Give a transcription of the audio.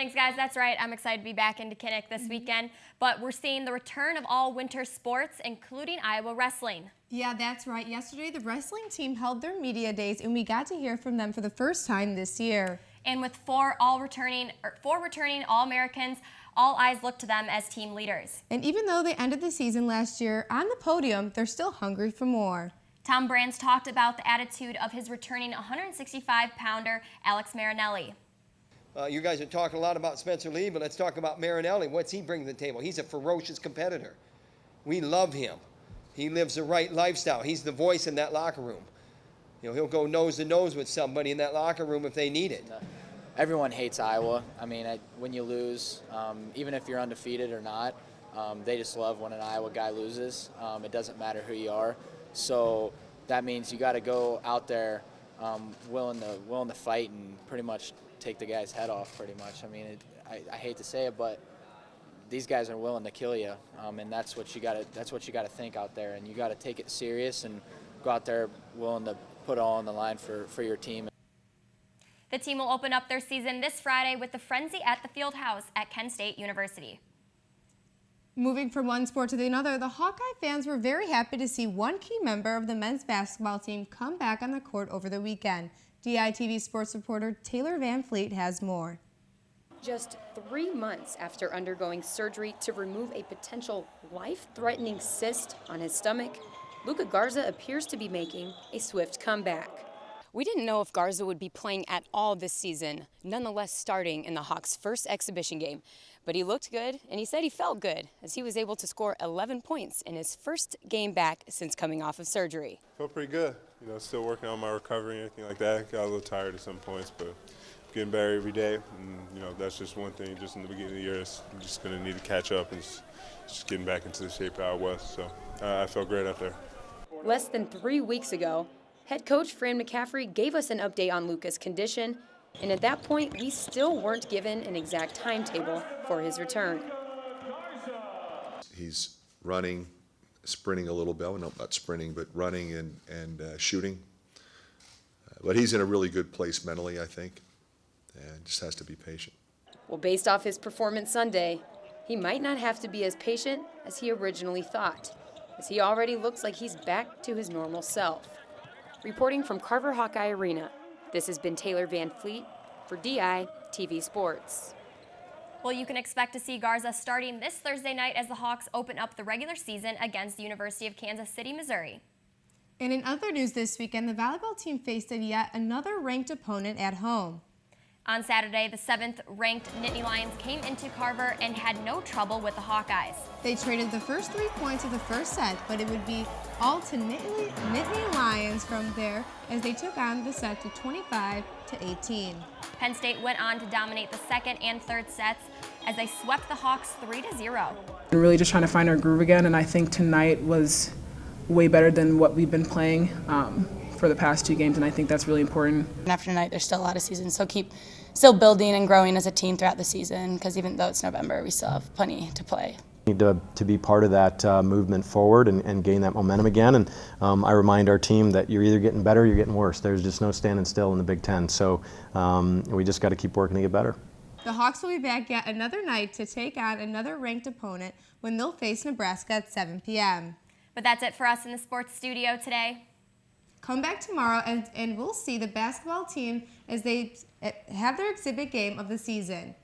Thanks, guys. That's right. I'm excited to be back in Kinnick this weekend. But we're seeing the return of all winter sports, including Iowa wrestling. Yeah, that's right. Yesterday, the wrestling team held their media days, and we got to hear from them for the first time this year. And with four returning All-Americans, all eyes look to them as team leaders. And even though they ended the season last year on the podium, they're still hungry for more. Tom Brands talked about the attitude of his returning 165-pounder Alex Marinelli. You guys are talking a lot about Spencer Lee, but let's talk about Marinelli. What's he bring to the table? He's a ferocious competitor. We love him. He lives the right lifestyle. He's the voice in that locker room. You know, he'll go nose to nose with somebody in that locker room if they need it. Everyone hates Iowa. I mean, when you lose, even if you're undefeated or not, they just love when an Iowa guy loses. It doesn't matter who you are. So that means you got to go out there willing to fight and pretty much take the guy's head off. Pretty much. I mean, I hate to say it, but these guys are willing to kill you, and that's what you got to think out there, and you got to take it serious and go out there willing to put all on the line for your team. The team will open up their season this Friday with the Frenzy at the Fieldhouse at Kent State University. Moving from one sport to another, the Hawkeye fans were very happy to see one key member of the men's basketball team come back on the court over the weekend. DITV sports reporter Taylor Van Fleet has more. Just 3 months after undergoing surgery to remove a potential life-threatening cyst on his stomach, Luka Garza appears to be making a swift comeback. We didn't know if Garza would be playing at all this season, nonetheless starting in the Hawks' first exhibition game. But he looked good, and he said he felt good, as he was able to score 11 points in his first game back since coming off of surgery. Felt pretty good. You know, still working on my recovery and anything like that. Got a little tired at some points, but getting better every day. And, you know, that's just one thing. Just in the beginning of the year, I'm just going to need to catch up and just getting back into the shape I was. So I felt great out there. Less than 3 weeks ago, head coach Fran McCaffrey gave us an update on Luka's condition, and at that point, we still weren't given an exact timetable for his return. He's running, sprinting a little bit. No, not sprinting, but running and shooting. But he's in a really good place mentally, I think, and just has to be patient. Well, based off his performance Sunday, he might not have to be as patient as he originally thought, as he already looks like he's back to his normal self. Reporting from Carver Hawkeye Arena, this has been Taylor Van Fleet for DITV Sports. Well, you can expect to see Garza starting this Thursday night as the Hawks open up the regular season against the University of Kansas City, Missouri. And in other news this weekend, the volleyball team faced yet another ranked opponent at home. On Saturday, the 7th-ranked Nittany Lions came into Carver and had no trouble with the Hawkeyes. They traded the first 3 points of the first set, but it would be all to Nittany Lions from there as they took on the set to 25-18. Penn State went on to dominate the second and third sets as they swept the Hawks 3-0. We're really just trying to find our groove again, and I think tonight was way better than what we've been playing for the past 2 games, and I think that's really important. And after tonight, there's still a lot of season, so keep still building and growing as a team throughout the season, because even though it's November, we still have plenty to play. Need to be part of that movement forward and gain that momentum again. And I remind our team that you're either getting better or you're getting worse. There's just no standing still in the Big Ten. So we just got to keep working to get better. The Hawks will be back yet another night to take on another ranked opponent when they'll face Nebraska at 7 p.m. But that's it for us in the sports studio today. Come back tomorrow and we'll see the basketball team as they have their exhibit game of the season.